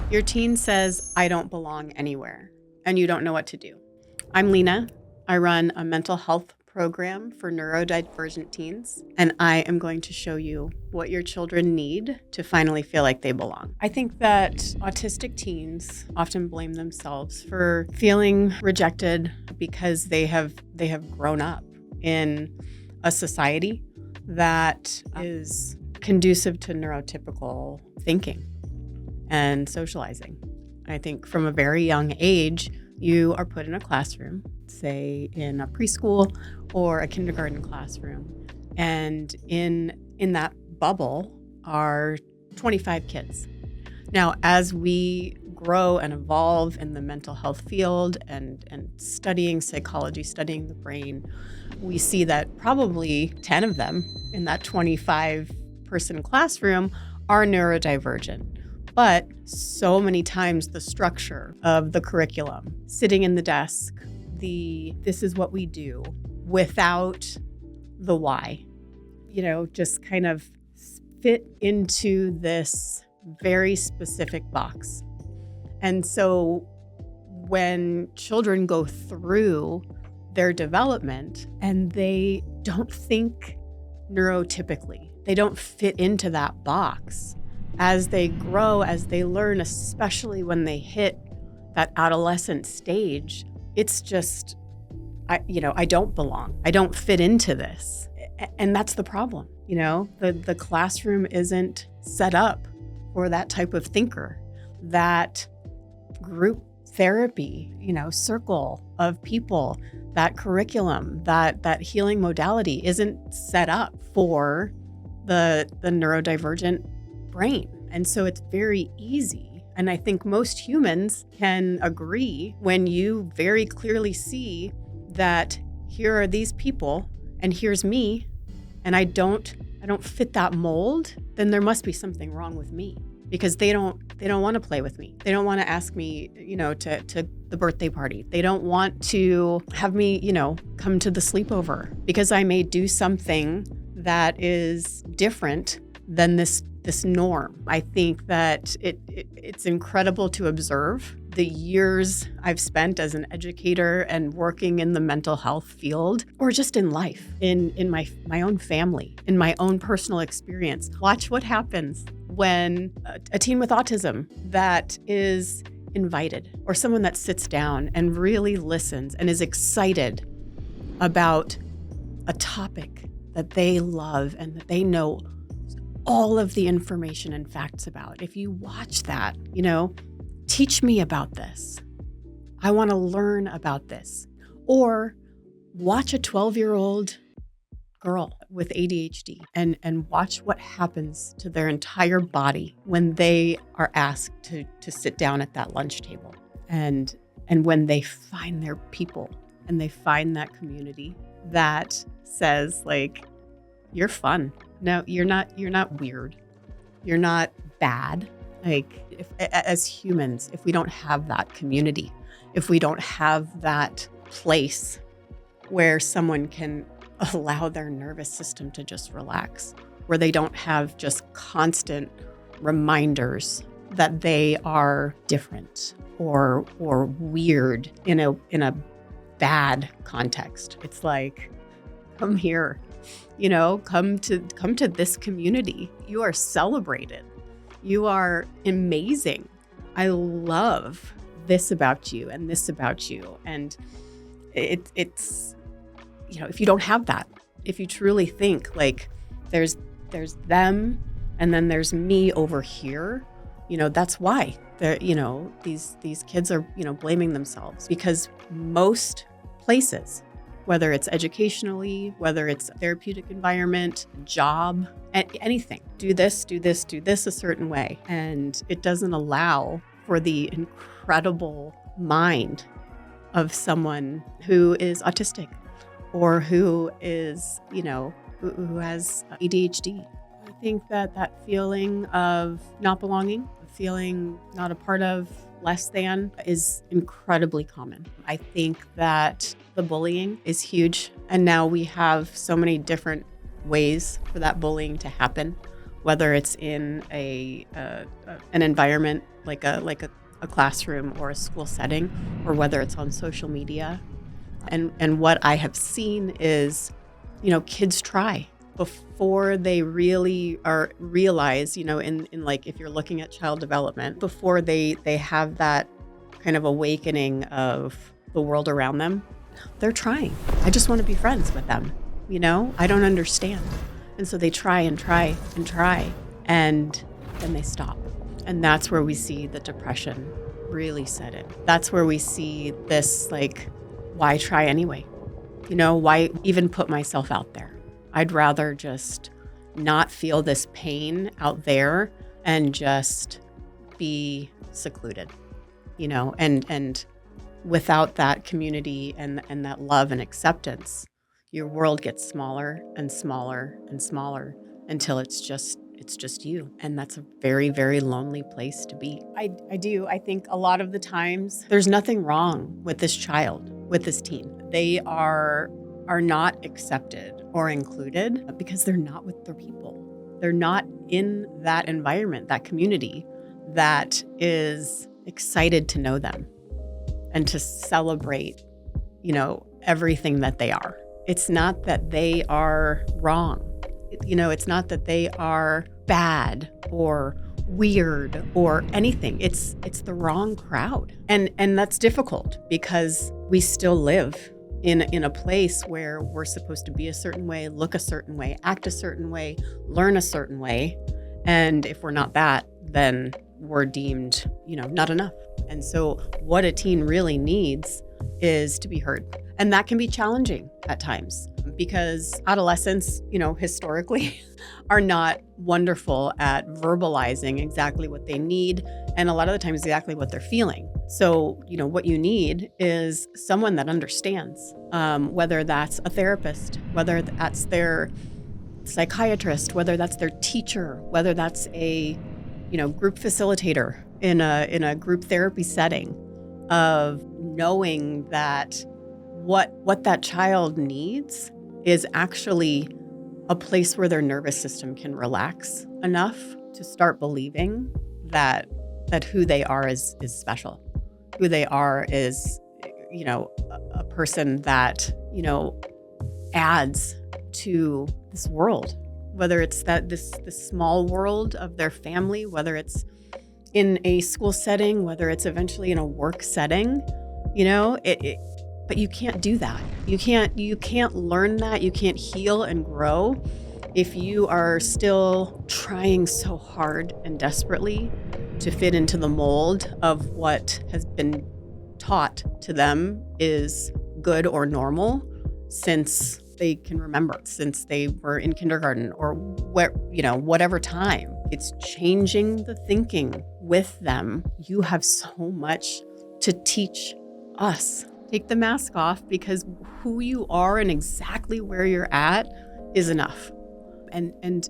Your teen says, I don't belong anywhere, and you don't know what to do. I'm Lena. I run a mental health program for neurodivergent teens, and I am going to show you what your children need to finally feel like they belong. I think that autistic teens often blame themselves for feeling rejected because they have grown up in a society that is conducive to neurotypical thinking and socializing. I think from a very young age, you are put in a classroom, say in a preschool or a kindergarten classroom, and in that bubble are 25 kids. Now, as we grow and evolve in the mental health field and studying psychology, studying the brain, we see that probably 10 of them in that 25-person classroom are neurodivergent. But so many times the structure of the curriculum, sitting in the desk, this is what we do without the why, just kind of fit into this very specific box. And so when children go through their development and they don't think neurotypically, they don't fit into that box. As they grow, as they learn, especially when they hit that adolescent stage, it's just, I don't belong. I don't fit into this. And that's the problem. The classroom isn't set up for that type of thinker. That group therapy, circle of people, that curriculum, that healing modality isn't set up for the neurodivergent brain. And so it's very easy. And I think most humans can agree when you very clearly see that here are these people and here's me, and I don't fit that mold, then there must be something wrong with me, because they don't want to play with me. They don't want to ask me, to the birthday party. They don't want to have me, come to the sleepover, because I may do something that is different than this norm. I think that it's incredible to observe the years I've spent as an educator and working in the mental health field, or just in life, in my own family, in my own personal experience. Watch what happens when a teen with autism that is invited, or someone that sits down and really listens and is excited about a topic that they love and that they know all of the information and facts about. If you watch that, teach me about this. I want to learn about this. Or watch a 12-year-old girl with ADHD and watch what happens to their entire body when they are asked to sit down at that lunch table. And when they find their people and they find that community that says, you're fun. No, you're not weird. You're not bad. As humans, if we don't have that community, if we don't have that place where someone can allow their nervous system to just relax, where they don't have just constant reminders that they are different or weird in a bad context. It's like, come here. Come to this community. You are celebrated. You are amazing. I love this about you and this about you. And it's if you don't have that, if you truly think there's them and then there's me over here, that's why these kids are, blaming themselves, because most places, whether it's educationally, whether it's a therapeutic environment, job, anything, do this a certain way. And it doesn't allow for the incredible mind of someone who is autistic or who is, who has ADHD. I think that feeling of not belonging, feeling not a part of, less than, is incredibly common. I think that the bullying is huge. And now we have so many different ways for that bullying to happen, whether it's in an environment like a classroom or a school setting, or whether it's on social media. And what I have seen is, kids try before they really realize, in like, if you're looking at child development, before they have that kind of awakening of the world around them, they're trying. I just want to be friends with them. I don't understand. And so they try and try and try, and then they stop. And that's where we see the depression really set in. That's where we see this, like, why try anyway? Why even put myself out there? I'd rather just not feel this pain out there and just be secluded, and without that community and that love and acceptance, your world gets smaller and smaller and smaller until it's just you. And that's a very, very lonely place to be. I do. I think a lot of the times there's nothing wrong with this child, with this teen. They are not accepted or included because they're not with their people. They're not in that environment, that community that is excited to know them and to celebrate, everything that they are. It's not that they are wrong. It's not that they are bad or weird or anything. It's the wrong crowd. And that's difficult because we still live in a place where we're supposed to be a certain way, look a certain way, act a certain way, learn a certain way. And if we're not that, then we're deemed, not enough. And so what a teen really needs is to be heard. And that can be challenging at times because adolescents, historically are not wonderful at verbalizing exactly what they need, and a lot of the times exactly what they're feeling. So, what you need is someone that understands, whether that's a therapist, whether that's their psychiatrist, whether that's their teacher, whether that's a, group facilitator in a group therapy setting, of knowing that what that child needs is actually a place where their nervous system can relax enough to start believing that who they are is special. Who they are is, a person that, adds to this world, whether it's this small world of their family, whether it's in a school setting, whether it's eventually in a work setting, but you can't do that. You can't learn that. You can't heal and grow if you are still trying so hard and desperately to fit into the mold of what has been taught to them is good or normal since they can remember, since they were in kindergarten or whatever time. It's changing the thinking with them. You have so much to teach us. Take the mask off, because who you are and exactly where you're at is enough. And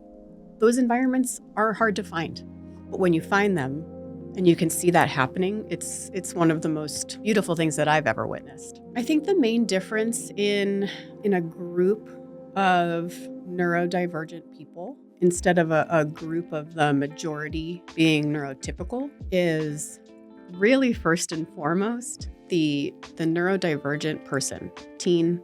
those environments are hard to find. But when you find them and you can see that happening, it's one of the most beautiful things that I've ever witnessed. I think the main difference in a group of neurodivergent people, instead of a group of the majority being neurotypical, is really first and foremost the neurodivergent person, teen,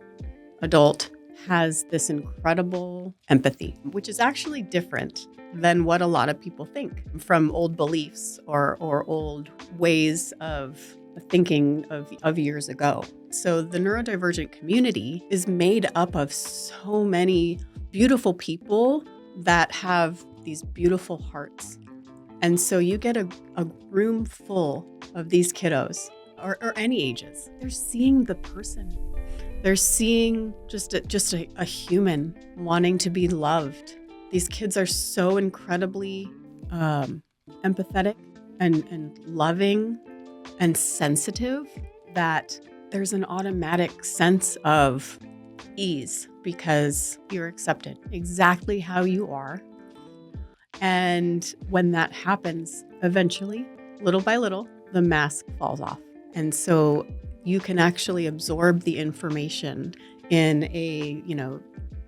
adult, has this incredible empathy, which is actually different than what a lot of people think from old beliefs or old ways of thinking of years ago. So the neurodivergent community is made up of so many beautiful people that have these beautiful hearts. And so you get a room full of these kiddos, or any ages. They're seeing the person. They're seeing just a human wanting to be loved. These kids are so incredibly empathetic and loving and sensitive that there's an automatic sense of ease because you're accepted exactly how you are. And when that happens, eventually, little by little, the mask falls off. And so you can actually absorb the information in a,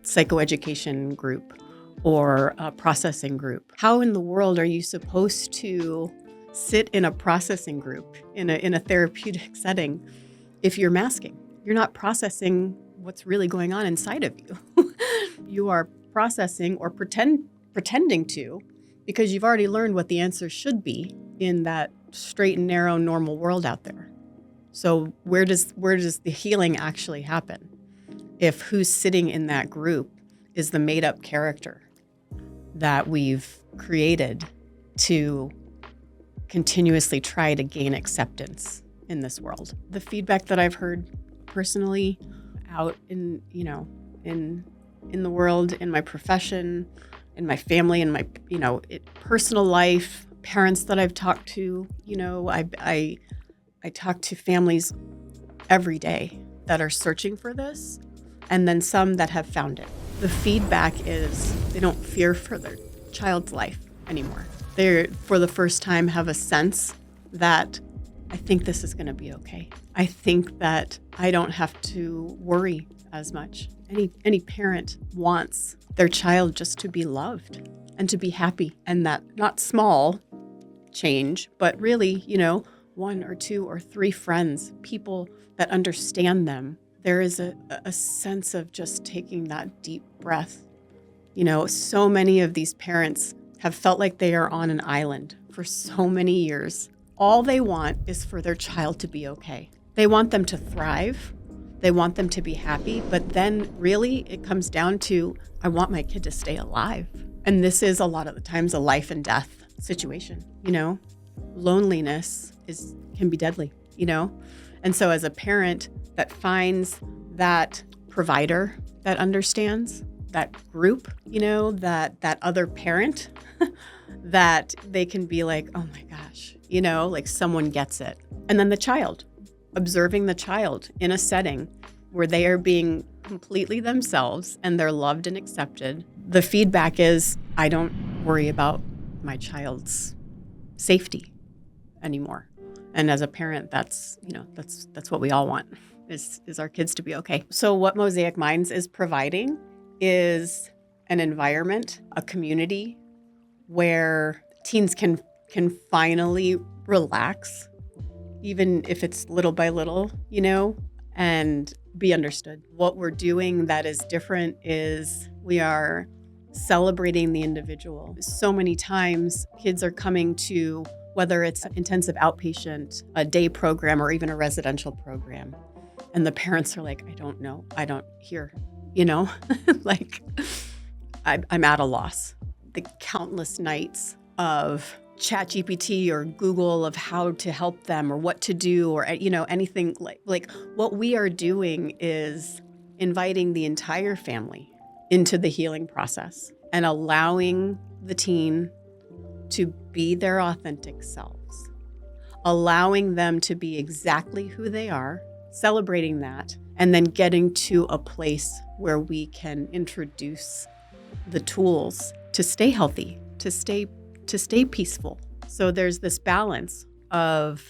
psychoeducation group or a processing group. How in the world are you supposed to sit in a processing group in a therapeutic setting if you're masking? You're not processing what's really going on inside of you. You are processing or pretending to, because you've already learned what the answer should be in that straight and narrow normal world out there. So where does the healing actually happen if who's sitting in that group is the made up character that we've created to continuously try to gain acceptance in this world? The feedback that I've heard personally out in the world, in my profession, in my family, in my personal life, parents that I've talked to, I talk to families every day that are searching for this, and then some that have found it. The feedback is they don't fear for their child's life anymore. They, for the first time, have a sense that I think this is going to be okay. I think that I don't have to worry as much. Any parent wants their child just to be loved and to be happy, and that not small change, but really, one or two or three friends, people that understand them. There is a sense of just taking that deep breath. So many of these parents have felt like they are on an island for so many years. All they want is for their child to be okay. They want them to thrive. They want them to be happy. But then really it comes down to, I want my kid to stay alive. And this is a lot of the times a life and death situation. Loneliness can be deadly, And so as a parent that finds that provider that understands, that group, that other parent, that they can be like, oh my gosh, like someone gets it. And then the child, observing the child in a setting where they are being completely themselves and they're loved and accepted. The feedback is, I don't worry about my child's safety anymore. And as a parent, that's what we all want, is our kids to be okay. So what Mosaic Minds is providing is an environment, a community where teens can finally relax, even if it's little by little, and be understood. What we're doing that is different is we are celebrating the individual. So many times kids are coming to, whether it's intensive outpatient, a day program, or even a residential program, and the parents are like, I don't know, I don't hear, like I'm at a loss. The countless nights of ChatGPT or Google of how to help them or what to do or, anything like what we are doing is inviting the entire family into the healing process and allowing the teen to be their authentic selves, allowing them to be exactly who they are, celebrating that, and then getting to a place where we can introduce the tools to stay healthy, to stay peaceful. So there's this balance of,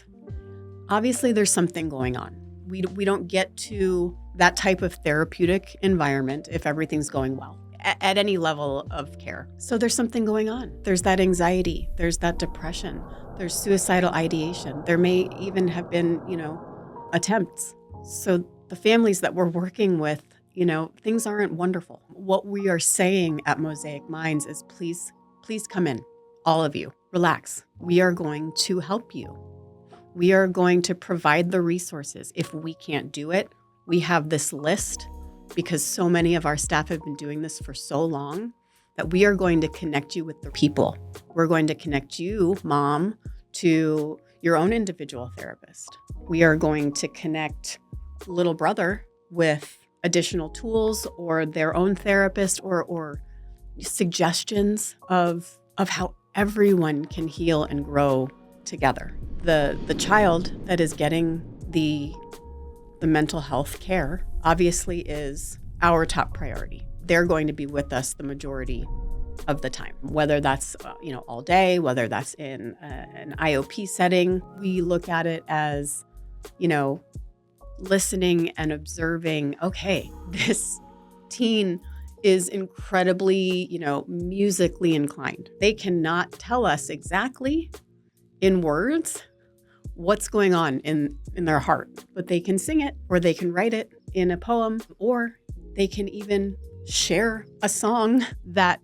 obviously there's something going on. We don't get to that type of therapeutic environment if everything's going well at any level of care. So there's something going on. There's that anxiety, there's that depression, there's suicidal ideation. There may even have been, attempts. So the families that we're working with, things aren't wonderful. What we are saying at Mosaic Minds is please come in, all of you, relax. We are going to help you. We are going to provide the resources. If we can't do it, we have this list, because so many of our staff have been doing this for so long, that we are going to connect you with the people. We're going to connect you, mom, to your own individual therapist. We are going to connect little brother with additional tools or their own therapist or suggestions of how everyone can heal and grow together. The child that is getting the mental health care obviously is our top priority. They're going to be with us the majority of the time, whether that's all day, whether that's in an IOP setting. We look at it as listening and observing, okay, this teen is incredibly, musically inclined. They cannot tell us exactly in words what's going on in their heart, but they can sing it, or they can write it in a poem, or they can even share a song that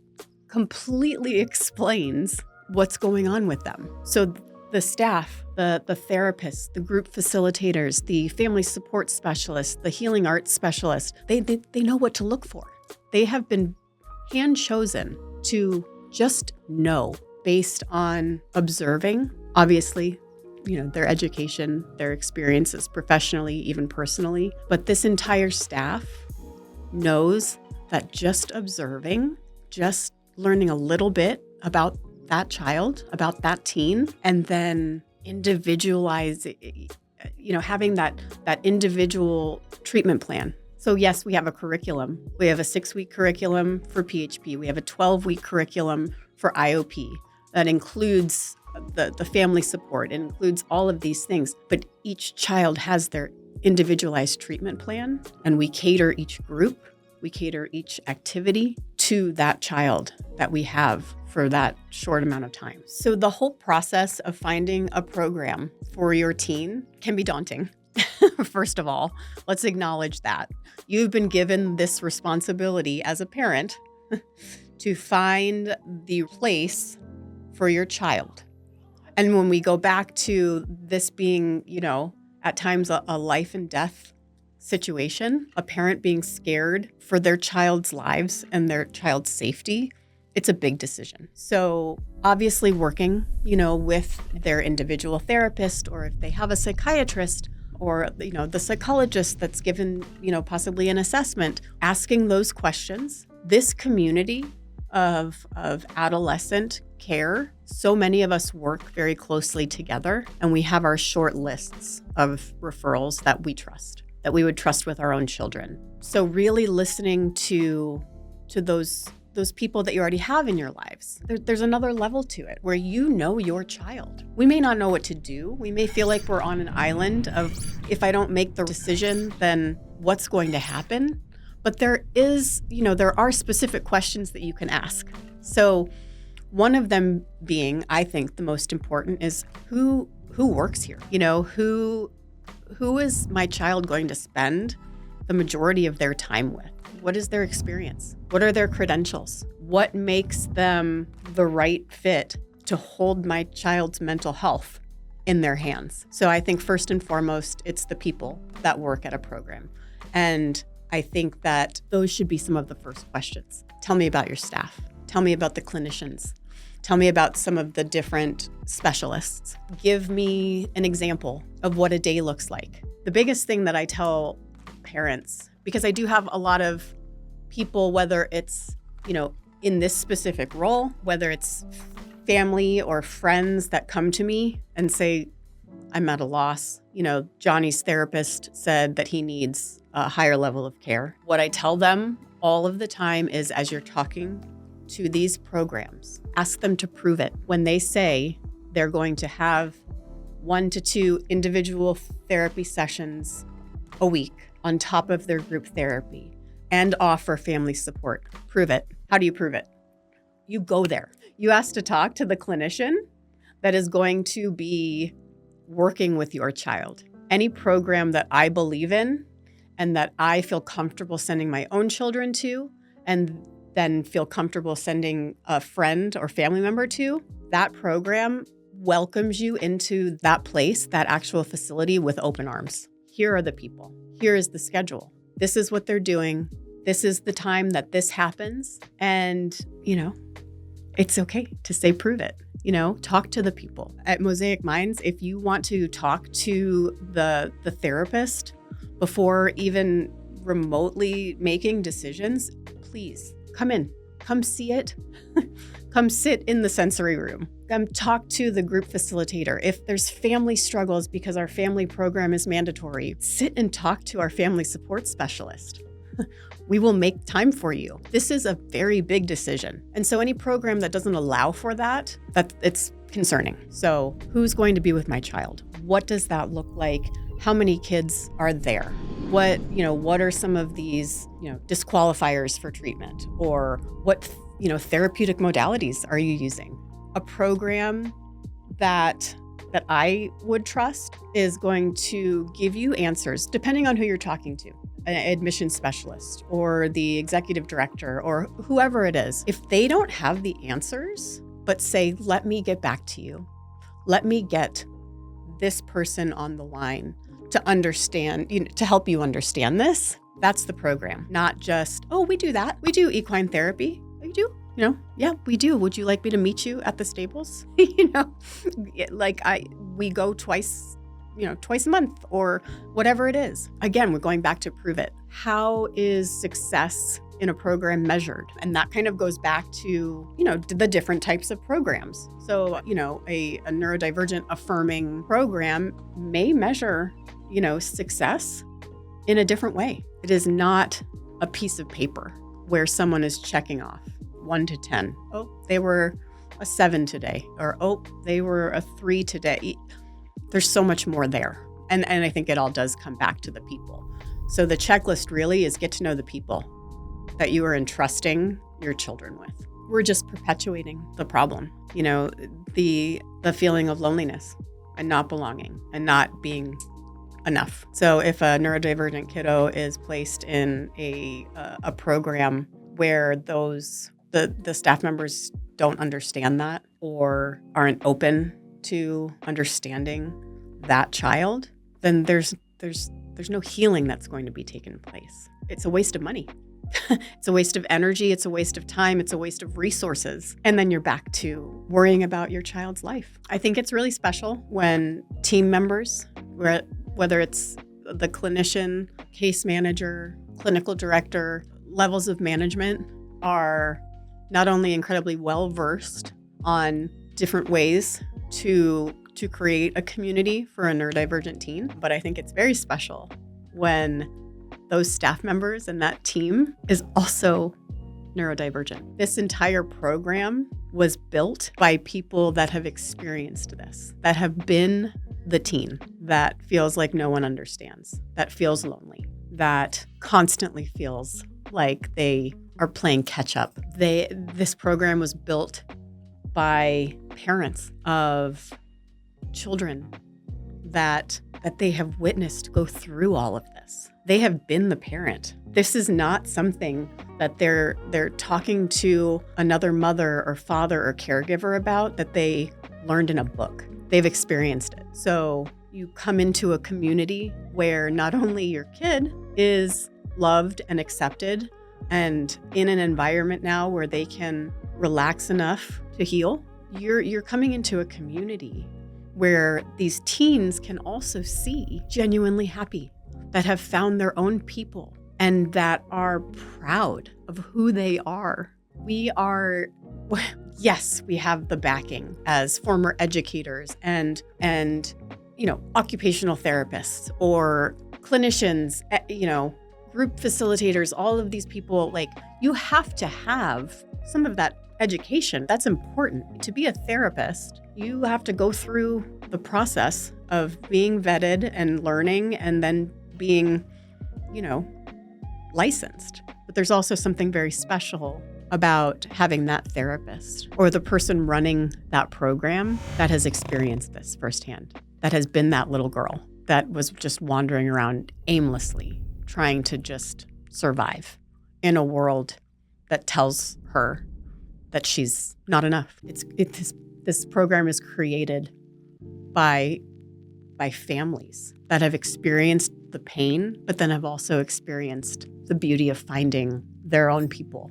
completely explains what's going on with them. So the staff, the therapists, the group facilitators, the family support specialists, the healing arts specialists, they know what to look for. They have been hand chosen to just know based on observing, obviously, their education, their experiences professionally, even personally. But this entire staff knows that just observing, just learning a little bit about that child, about that teen, and then individualize, having that individual treatment plan. So yes, we have a curriculum. We have a 6-week curriculum for PHP. We have a 12-week curriculum for IOP that includes the family support. It includes all of these things, but each child has their individualized treatment plan, and we cater each group, we cater each activity to that child that we have for that short amount of time. So the whole process of finding a program for your teen can be daunting. First of all, let's acknowledge that. You've been given this responsibility as a parent to find the place for your child. And when we go back to this being, at times a life and death situation, a parent being scared for their child's lives and their child's safety, it's a big decision. So obviously working, with their individual therapist, or if they have a psychiatrist, or, the psychologist that's given, possibly an assessment, asking those questions. This community of adolescent care, so many of us work very closely together, and we have our short lists of referrals that we trust, that we would trust with our own children. So really listening to those people that you already have in your lives. There's another level to it where your child. We may not know what to do. We may feel like we're on an island of, if I don't make the decision, then what's going to happen? But there are specific questions that you can ask. So one of them being, I think the most important, is who works here? Who is my child going to spend the majority of their time with? What is their experience? What are their credentials? What makes them the right fit to hold my child's mental health in their hands? So I think first and foremost, it's the people that work at a program. And I think that those should be some of the first questions. Tell me about your staff. Tell me about the clinicians. Tell me about some of the different specialists. Give me an example of what a day looks like. The biggest thing that I tell parents, because I do have a lot of people, whether it's, in this specific role, whether it's family or friends that come to me and say, I'm at a loss. Johnny's therapist said that he needs a higher level of care. What I tell them all of the time is, as you're talking to these programs, ask them to prove it. When they say they're going to have 1 to 2 individual therapy sessions a week on top of their group therapy and offer family support, prove it. How do you prove it? You go there. You ask to talk to the clinician that is going to be working with your child. Any program that I believe in and that I feel comfortable sending my own children to, and then feel comfortable sending a friend or family member to, that program welcomes you into that place, that actual facility, with open arms. Here are the people. Here is the schedule. This is what they're doing. This is the time that this happens. And, it's okay to say, prove it. Talk to the people. At Mosaic Minds, if you want to talk to the therapist before even remotely making decisions, please come in, come see it, come sit in the sensory room, come talk to the group facilitator. If there's family struggles because our family program is mandatory, sit and talk to our family support specialist. We will make time for you. This is a very big decision. And so any program that doesn't allow for that it's concerning. So who's going to be with my child? What does that look like? How many kids are there? what are some of these, disqualifiers for treatment, or what, therapeutic modalities are you using? A program that I would trust is going to give you answers depending on who you're talking to, an admission specialist or the executive director or whoever it is. If they don't have the answers, but say, let me get back to you, let me get this person on the line to understand, to help you understand this, that's the program. Not just, oh, we do that. We do equine therapy. We do. Yeah, we do. Would you like me to meet you at the stables? We go twice a month or whatever it is. Again, we're going back to prove it. How is success in a program measured? And that kind of goes back to, the different types of programs. So, a neurodivergent affirming program may measure, success in a different way. It is not a piece of paper where someone is checking off 1 to 10. Oh, they were a 7 today. Or, oh, they were a 3 today. There's so much more there. And I think it all does come back to the people. So the checklist really is get to know the people that you are entrusting your children with. We're just perpetuating the problem. The feeling of loneliness and not belonging and not being enough. So if a neurodivergent kiddo is placed in a program where the staff members don't understand that or aren't open to understanding that child, then there's no healing that's going to be taking place. It's a waste of money. It's a waste of energy. It's a waste of time. It's a waste of resources. And then you're back to worrying about your child's life. I think it's really special when team members, whether it's the clinician, case manager, clinical director, levels of management, are not only incredibly well-versed on different ways to create a community for a neurodivergent teen, but I think it's very special when those staff members and that team is also neurodivergent. This entire program was built by people that have experienced this, that have been the teen that feels like no one understands, that feels lonely, that constantly feels like they are playing catch up. This program was built by parents of children that they have witnessed go through all of this. They have been the parent. This is not something that they're talking to another mother or father or caregiver about that they learned in a book. They've experienced it. So you come into a community where not only your kid is loved and accepted and in an environment now where they can relax enough to heal, you're coming into a community where these teens can also see genuinely happy, that have found their own people and that are proud of who they are. Yes, we have the backing as former educators and occupational therapists or clinicians, group facilitators, all of these people, you have to have some of that education. That's important. To be a therapist, you have to go through the process of being vetted and learning and then being, licensed. But there's also something very special about having that therapist or the person running that program that has experienced this firsthand, that has been that little girl that was just wandering around aimlessly, trying to just survive in a world that tells her that she's not enough. This program is created by families that have experienced the pain, but then have also experienced the beauty of finding their own people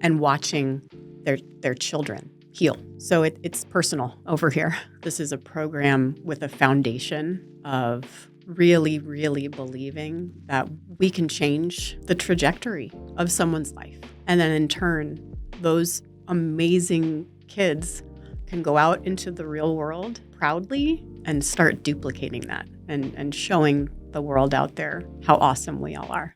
and watching their children heal. So it's personal over here. This is a program with a foundation of really, really believing that we can change the trajectory of someone's life. And then in turn, those amazing kids can go out into the real world proudly and start duplicating that and showing the world out there how awesome we all are.